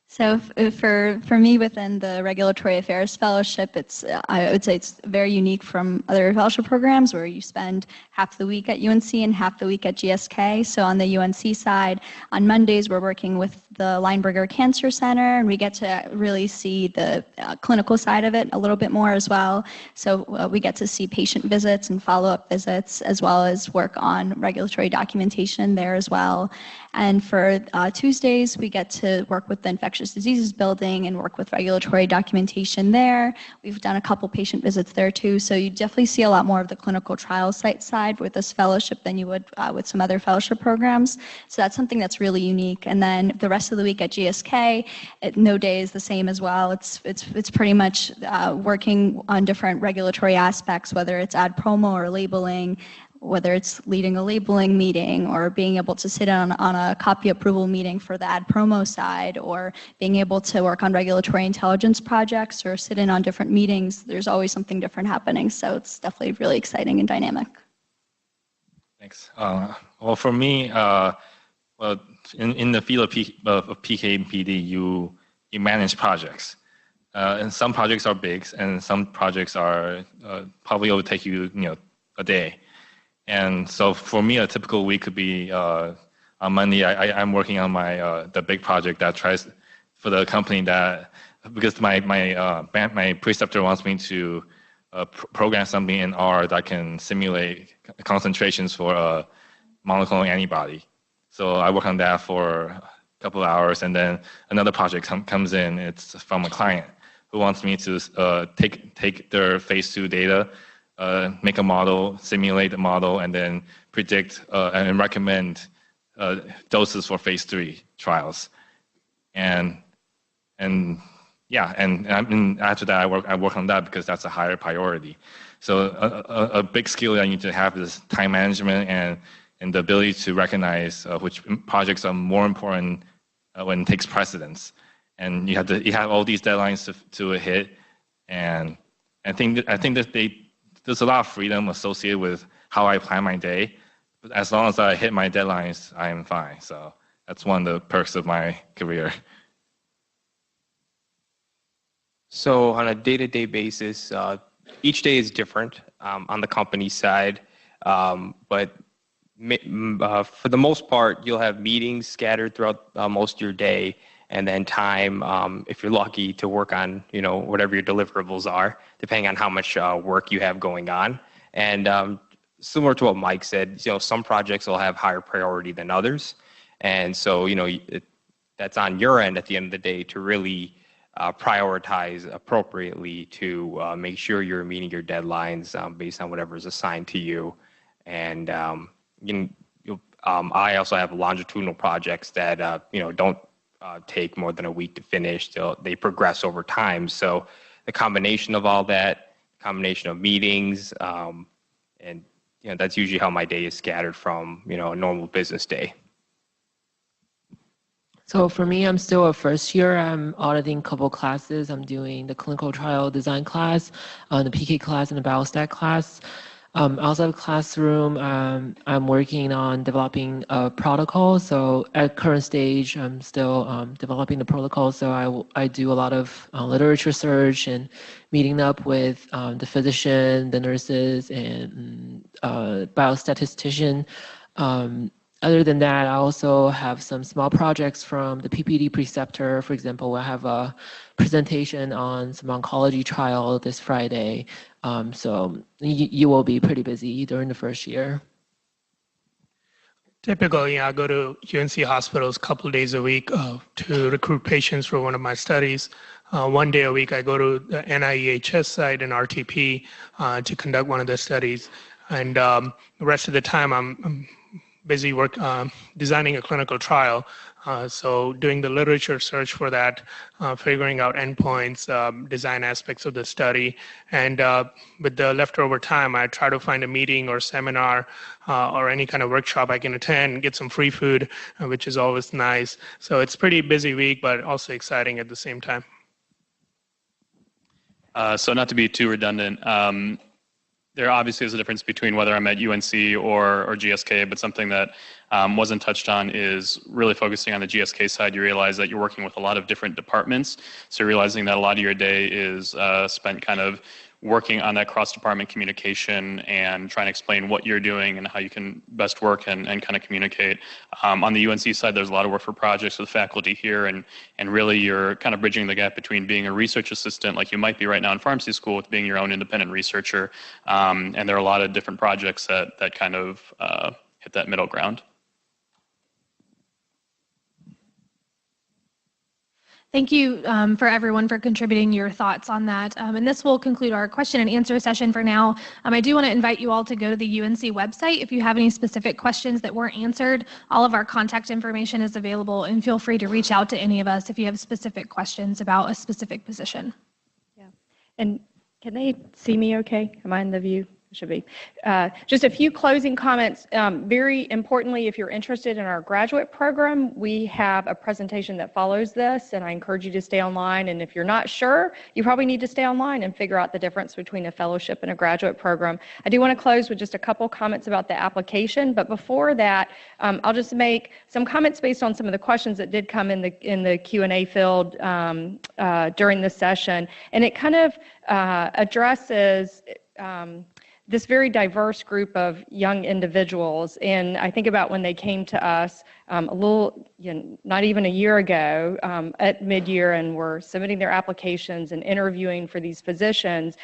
So for me within the Regulatory Affairs Fellowship, I would say it's very unique from other fellowship programs where you spend half the week at UNC and half the week at GSK. So on the UNC side, on Mondays we're working with the Lineberger Cancer Center, and we get to really see the clinical side of it a little bit more as well. So we get to see patient visits and follow-up visits, as well as work on regulatory documentation there as well. And for Tuesdays, we get to work with the infectious diseases building and work with regulatory documentation there. We've done a couple patient visits there too, so you definitely see a lot more of the clinical trial site side with this fellowship than you would with some other fellowship programs. So that's something that's really unique. And then the rest of the week at GSK, no day is the same as well. It's pretty much working on different regulatory aspects, whether it's ad promo or labeling, whether it's leading a labeling meeting or being able to sit on a copy approval meeting for the ad promo side, or being able to work on regulatory intelligence projects or sit in on different meetings. There's always something different happening. So it's definitely really exciting and dynamic. Thanks. Well, for me, in the field of PK/PD, you manage projects. And some projects are big, and some projects are probably will take you a day. And so for me, a typical week could be on Monday. I'm working on the big project that tries for the company because my preceptor wants me to program something in R that can simulate concentrations for a monoclonal antibody. So I work on that for a couple of hours, and then another project comes in. It's from a client who wants me to take their phase 2 data, make a model, simulate the model, and then predict and recommend doses for phase 3 trials. And after that, I work on that because that's a higher priority. So a big skill that I need to have is time management and the ability to recognize which projects are more important when it takes precedence. And you have all these deadlines to hit, and I think that there's a lot of freedom associated with how I plan my day. But as long as I hit my deadlines, I am fine. So that's one of the perks of my career. So on a day-to-day basis, each day is different on the company side, but for the most part, you'll have meetings scattered throughout most of your day, and then time, if you're lucky, to work on whatever your deliverables are, depending on how much work you have going on. And similar to what Mike said, some projects will have higher priority than others, and so that's on your end at the end of the day to really prioritize appropriately to make sure you're meeting your deadlines based on whatever is assigned to you. And I also have longitudinal projects that don't take more than a week to finish. They progress over time. So the combination of all that, combination of meetings, and that's usually how my day is scattered from a normal business day. So for me, I'm still a first year. I'm auditing a couple classes. I'm doing the clinical trial design class, the PK class, and the biostat class. Outside of classroom, I'm working on developing a protocol. So at current stage, I'm still developing the protocol. So I do a lot of literature search and meeting up with the physician, the nurses, and biostatistician. Other than that, I also have some small projects from the PPD preceptor. For example, I have a presentation on some oncology trial this Friday. So you will be pretty busy during the first year. Typically, I go to UNC hospitals a couple of days a week to recruit patients for one of my studies. One day a week, I go to the NIEHS site in RTP to conduct one of the studies. And the rest of the time, I'm busy designing a clinical trial. So doing the literature search for that, figuring out endpoints, design aspects of the study. And with the leftover time, I try to find a meeting or seminar or any kind of workshop I can attend, get some free food, which is always nice. So it's a pretty busy week, but also exciting at the same time. So not to be too redundant, there obviously is a difference between whether I'm at UNC or GSK, but something that wasn't touched on is really focusing on the GSK side. You realize that you're working with a lot of different departments. So realizing that a lot of your day is spent kind of working on that cross-department communication and trying to explain what you're doing and how you can best work and kind of communicate. On the UNC side, there's a lot of work for projects with faculty here, and really you're kind of bridging the gap between being a research assistant like you might be right now in pharmacy school with being your own independent researcher. And there are a lot of different projects that kind of hit that middle ground. Thank you for everyone for contributing your thoughts on that. And this will conclude our question and answer session for now. I do want to invite you all to go to the UNC website. If you have any specific questions that weren't answered, all of our contact information is available, and feel free to reach out to any of us if you have specific questions about a specific position. Yeah. And can they see me okay? Am I in the view? Should be. Just a few closing comments. Very importantly, if you're interested in our graduate program, we have a presentation that follows this, and I encourage you to stay online. And if you're not sure, you probably need to stay online and figure out the difference between a fellowship and a graduate program. I do want to close with just a couple comments about the application, but before that, I'll just make some comments based on some of the questions that did come in the Q&A field during this session, and it kind of addresses this very diverse group of young individuals. And I think about when they came to us a little not even a year ago at mid-year and were submitting their applications and interviewing for these positions,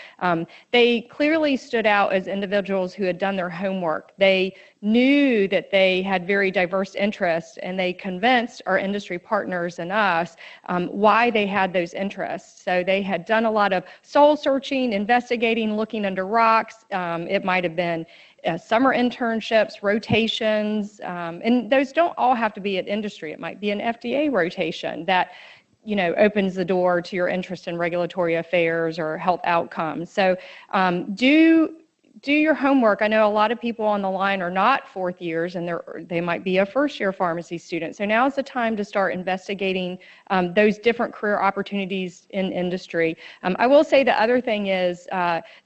they clearly stood out as individuals who had done their homework. They knew that they had very diverse interests, and they convinced our industry partners and us why they had those interests. So they had done a lot of soul searching, investigating, looking under rocks. It might have been summer internships, rotations, and those don't all have to be at industry. It might be an FDA rotation that opens the door to your interest in regulatory affairs or health outcomes. So do your homework. I know a lot of people on the line are not fourth years, and they might be a first-year pharmacy student. So now is the time to start investigating those different career opportunities in industry. I will say the other thing is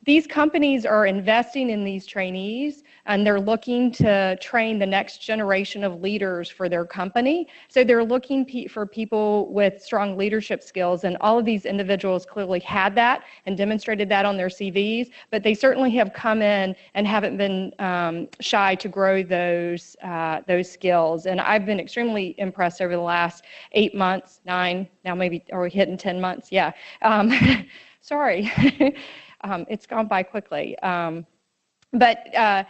these companies are investing in these trainees, and they're looking to train the next generation of leaders for their company. So they're looking for people with strong leadership skills, and all of these individuals clearly had that and demonstrated that on their CVs, but they certainly have come in and haven't been shy to grow those skills. And I've been extremely impressed over the last 8 months, 9, now maybe, are we hitting 10 months? Yeah. Sorry. It's gone by quickly. But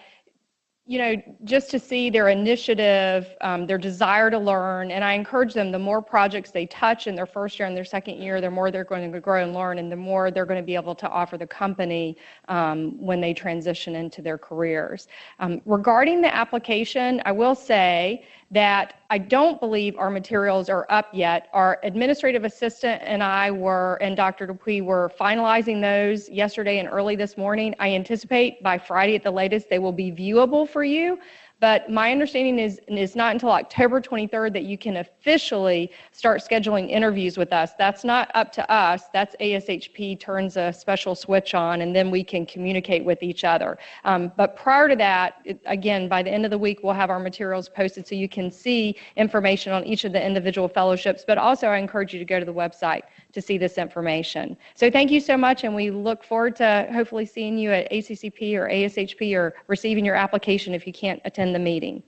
just to see their initiative, their desire to learn, and I encourage them, the more projects they touch in their first year and their second year, the more they're going to grow and learn, and the more they're going to be able to offer the company when they transition into their careers. Regarding the application, I will say that I don't believe our materials are up yet. Our administrative assistant and and Dr. Dupuy were finalizing those yesterday and early this morning. I anticipate by Friday at the latest they will be viewable for you. But my understanding is it's not until October 23rd that you can officially start scheduling interviews with us. That's not up to us. That's ASHP turns a special switch on, and then we can communicate with each other. But prior to that, again, by the end of the week, we'll have our materials posted so you can see information on each of the individual fellowships. But also, I encourage you to go to the website to see this information. So thank you so much, and we look forward to hopefully seeing you at ACCP or ASHP or receiving your application if you can't attend the meeting.